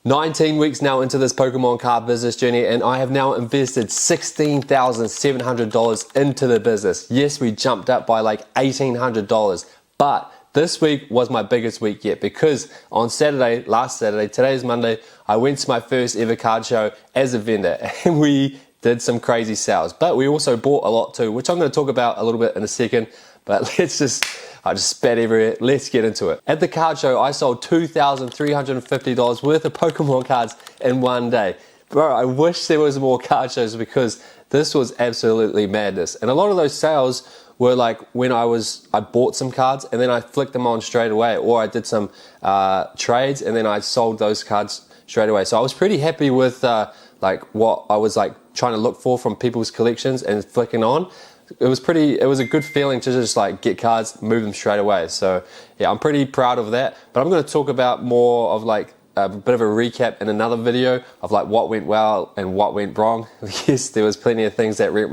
19 weeks now into this Pokemon card business journey, and I have now invested $16,700 into the business. Yes, we jumped up by like $1,800, but this week was my biggest week yet, because on Saturday, last Saturday, today is Monday, I went to my first ever card show as a vendor, and we did some crazy sales. But we also bought a lot too, which I'm going to talk about a little bit in a second. But I just spat everywhere. Let's get into it. At the card show, I sold $2,350 worth of Pokemon cards in one day. Bro, I wish there was more card shows, because this was absolutely madness. And a lot of those sales were like when I bought some cards and then I flicked them on straight away, or I did some trades and then I sold those cards straight away. So I was pretty happy with like what I was like trying to look for from people's collections and flicking on. It was a good feeling to just like get cards, move them straight away. So yeah, I'm pretty proud of that. But I'm going to talk about more of like a bit of a recap in another video of like what went well and what went wrong. Yes, there was plenty of things that went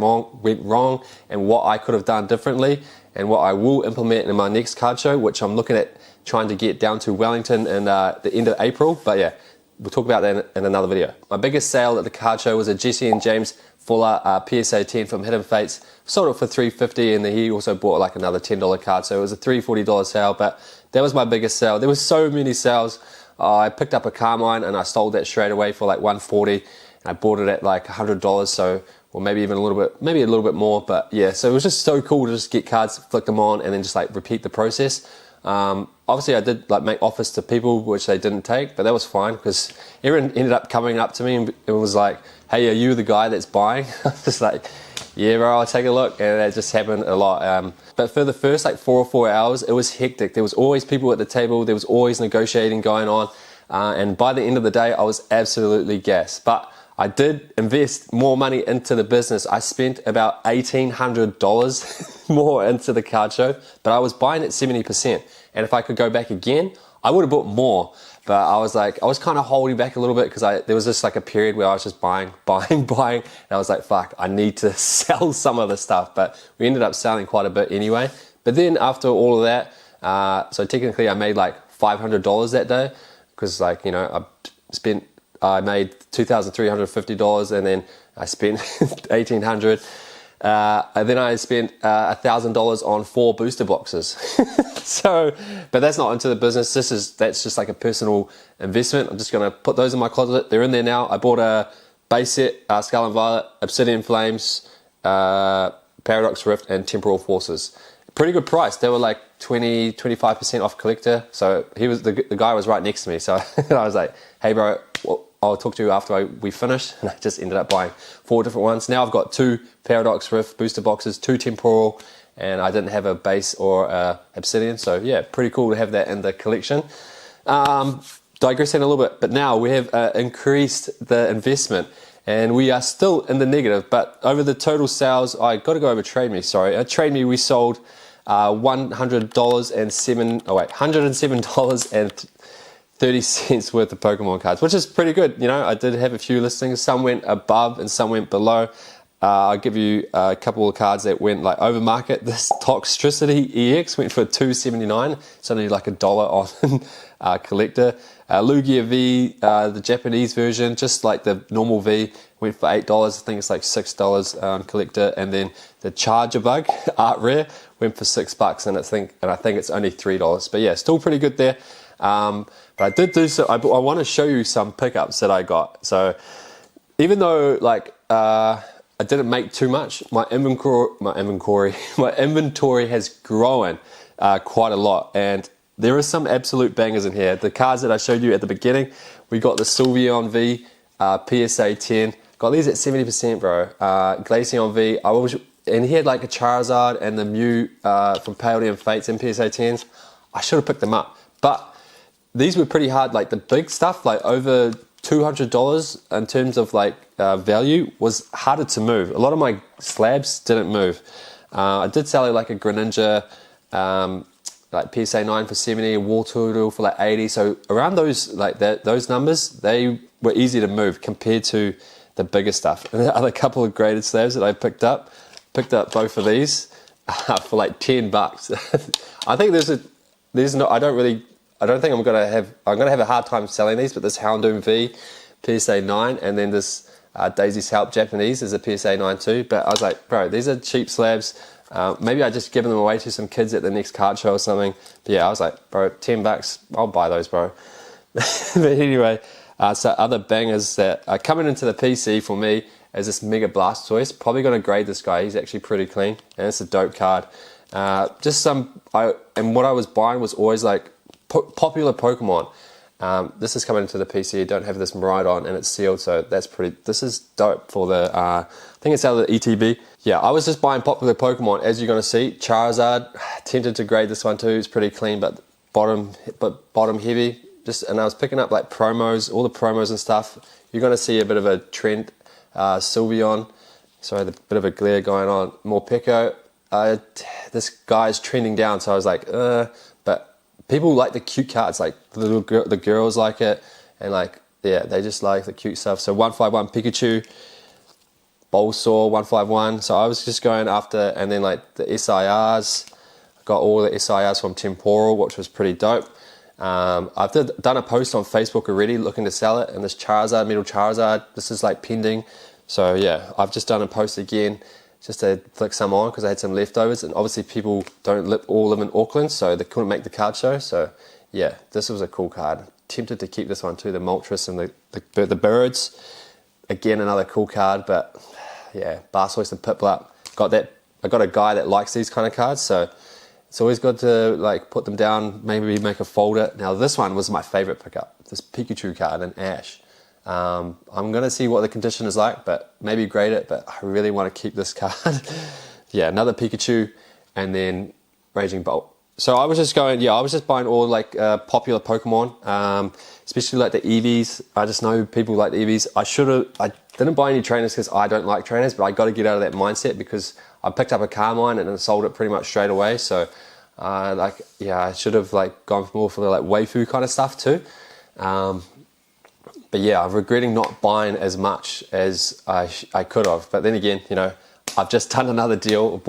wrong and what I could have done differently, and what I will implement in my next card show, which I'm looking at trying to get down to Wellington in the end of April. But yeah, we'll talk about that in another video. My biggest sale at the card show was a Jesse and James Fuller PSA 10 from Hidden Fates. Sold it for $350, and then he also bought like another $10 card, so it was a $340 sale. But that was my biggest sale. There were so many sales. I picked up a Carmine and I sold that straight away for like $140, and I bought it at like $100, so, or maybe even a little bit more. But yeah, so it was just so cool to just get cards, flick them on, and then just like repeat the process. Obviously I did like make offers to people which they didn't take, but that was fine, because everyone ended up coming up to me and it was like, hey, are you the guy that's buying? I was just like, yeah bro, I'll take a look. And that just happened a lot. But for the first like 4 or 4 hours, it was hectic. There was always people at the table, there was always negotiating going on, and by the end of the day I was absolutely gassed. But I did invest more money into the business. I spent about $1,800 more into the card show, but I was buying at 70%. And if I could go back again, I would have bought more. But I was kind of holding back a little bit, because there was just like a period where I was just buying. And I was like, fuck, I need to sell some of the stuff. But we ended up selling quite a bit anyway. But then after all of that, so technically I made like $500 that day, because like, you know, I made $2,350, and then I spent $1,800. And then I spent $1,000 on 4 booster boxes. So, but that's not into the business. That's just like a personal investment. I'm just going to put those in my closet. They're in there now. I bought a base set, Scarlet Violet, Obsidian Flames, Paradox Rift, and Temporal Forces. Pretty good price. They were like 25% off collector. So the guy was right next to me. So I was like, hey bro, I'll talk to you after we finish. And I just ended up buying 4 different ones. Now I've got 2 Paradox Rift booster boxes, 2 Temporal, and I didn't have a base or Obsidian. So yeah, pretty cool to have that in the collection. Digressing a little bit, but now we have increased the investment, and we are still in the negative. But over the total sales, I got to go over Trade Me, sorry. At Trade Me we sold $107.30 worth of Pokemon cards, which is pretty good. You know, I did have a few listings. Some went above and some went below. I'll give you a couple of cards that went like over market. This Toxtricity EX went for $2.79. It's only like $1 on collector. Lugia V, the Japanese version, just like the normal V, went for $8. I think it's like $6 on collector. And then the Charjabug Art Rare went for $6, and I think it's only $3. But yeah, still pretty good there. But I did do so. I want to show you some pickups that I got. So even though like I didn't make too much, my inventory has grown quite a lot, and there are some absolute bangers in here. The cards that I showed you at the beginning, we got the Sylveon V, PSA 10. Got these at 70%, bro. Glaceon V. And he had like a Charizard and the Mew from Palladium Fates and PSA 10s. I should have picked them up, but these were pretty hard. Like the big stuff, like over $200 in terms of like value, was harder to move. A lot of my slabs didn't move. I did sell like a Greninja, like PSA 9 for 70, a Wartortle for like 80. So around those those numbers, they were easy to move compared to the bigger stuff. And the other couple of graded slabs that I picked up both of these for like $10. I think I don't think I'm gonna have a hard time selling these, but this Houndoom V PSA 9 and then this Daisy's Help Japanese is a PSA 9 too. But I was like, bro, these are cheap slabs. Maybe I just give them away to some kids at the next card show or something. But yeah, I was like, bro, $10, I'll buy those, bro. But anyway, so other bangers that are coming into the PC for me is this Mega Blastoise. Probably going to grade this guy. He's actually pretty clean, and it's a dope card. And what I was buying was always like popular Pokemon. This is coming into the PC. I don't have this right on, and it's sealed, so that's pretty. This is dope for the. I think it's out of the ETB. Yeah, I was just buying popular Pokemon, as you're going to see. Charizard, tempted to grade this one too. It's pretty clean, but bottom heavy. And I was picking up like promos, all the promos and stuff. You're going to see a bit of a trend. Sylveon, sorry, a bit of a glare going on. Morpeko. This guy's trending down, so I was like, but people like the cute cards, like the girls like it, and like, yeah, they just like the cute stuff. So 151 Pikachu, Bulbasaur 151. So I was just going after, and then like the SIRs, I got all the SIRs from Temporal, which was pretty dope. I've done a post on Facebook already looking to sell it, and this Charizard, Metal Charizard, this is like pending. So yeah, I've just done a post again just to flick some on because I had some leftovers, and obviously people don't all live in Auckland, so they couldn't make the card show. So yeah, this was a cool card. Tempted to keep this one too, the Moltres and the birds. Again, another cool card, but yeah, Blastoise and Piplup. I got a guy that likes these kind of cards, so it's always good to like put them down, maybe make a folder. Now this one was my favorite pickup, this Pikachu card in Ash. I'm going to see what the condition is like, but maybe grade it, but I really want to keep this card. Yeah, another Pikachu, and then Raging Bolt. So I was just buying all like popular Pokemon, especially like the Eevees. I just know people like the Eevees. I didn't buy any trainers because I don't like trainers, but I got to get out of that mindset because I picked up a Carmine and then sold it pretty much straight away. So I should have like gone more for the like waifu kind of stuff too. But yeah, I'm regretting not buying as much as I could have. But then again, you know, I've just done another deal. I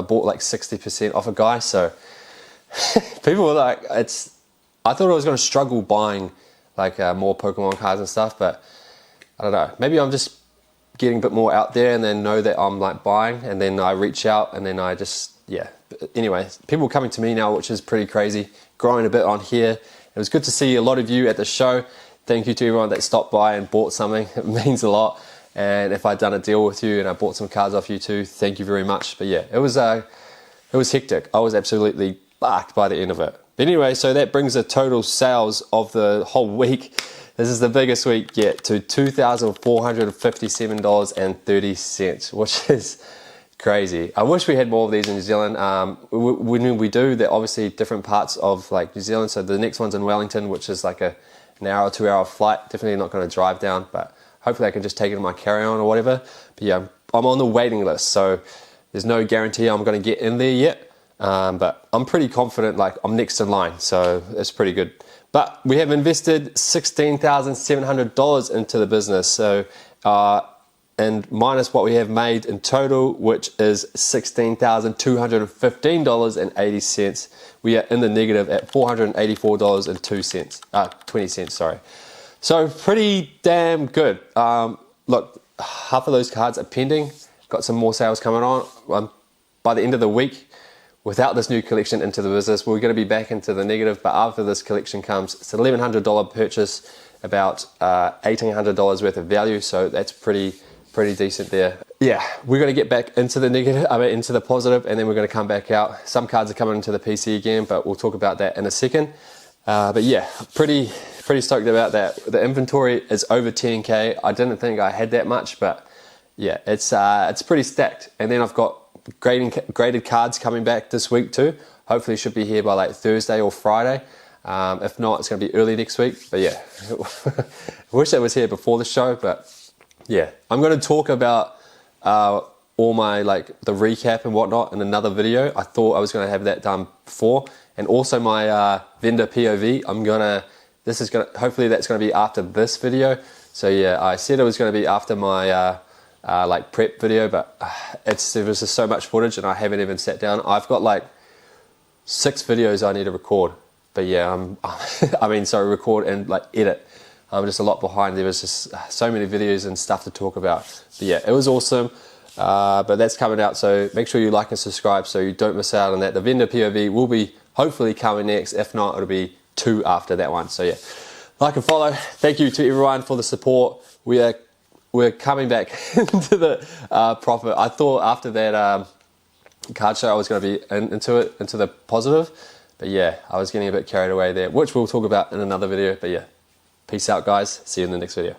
bought like 60% off a guy. So people were like, I thought I was going to struggle buying like more Pokemon cards and stuff. But I don't know. Maybe I'm just getting a bit more out there and then know that I'm like buying. And then I reach out and then I just, yeah. Anyway, people coming to me now, which is pretty crazy. Growing a bit on here. It was good to see a lot of you at the show. Thank you to everyone that stopped by and bought something. It means a lot. And if I'd done a deal with you and I bought some cards off you too, thank you very much. But yeah, it was hectic. I was absolutely barked by the end of it. But anyway, so that brings the total sales of the whole week. This is the biggest week yet, to $2,457.30, which is crazy. I wish we had more of these in New Zealand. When we do, they're obviously different parts of like New Zealand. So the next one's in Wellington, which is like an hour, 2 hour flight. Definitely not going to drive down, but hopefully I can just take it in my carry-on or whatever. But yeah, I'm on the waiting list, so there's no guarantee I'm going to get in there yet. But I'm pretty confident, like I'm next in line, so it's pretty good. But we have invested $16,700 into the business, so and minus what we have made in total, which is $16,215.80. We are in the negative at $484.20. Sorry. So pretty damn good. Look, half of those cards are pending. Got some more sales coming on. By the end of the week, without this new collection into the business, we're going to be back into the negative. But after this collection comes, it's an $1,100 purchase, about $1,800 worth of value. So that's pretty decent there. Yeah, we're going to get back into the negative, into the positive, and then we're going to come back out. Some cards are coming into the PC again, but we'll talk about that in a second. But yeah, pretty stoked about that. The inventory is over 10K. I didn't think I had that much, but yeah, it's pretty stacked. And then I've got graded cards coming back this week too. Hopefully it should be here by like Thursday or Friday. If not, it's going to be early next week. But yeah, I wish that was here before the show, but yeah, I'm going to talk about all my like the recap and whatnot in another video. I thought I was going to have that done before, and also my vendor POV. Hopefully that's going to be after this video. So yeah, I said it was going to be after my like prep video, but there was just so much footage and I haven't even sat down. I've got like 6 videos I need to record, But yeah, record and like edit. I'm just a lot behind. There was just so many videos and stuff to talk about. But yeah, it was awesome. But that's coming out, so make sure you like and subscribe so you don't miss out on that. The vendor POV will be hopefully coming next. If not, it'll be 2 after that one. So yeah, like and follow. Thank you to everyone for the support. We're coming back into the profit. I thought after that card show I was going to be into the positive, but yeah, I was getting a bit carried away there, which we'll talk about in another video. But yeah, peace out guys, see you in the next video.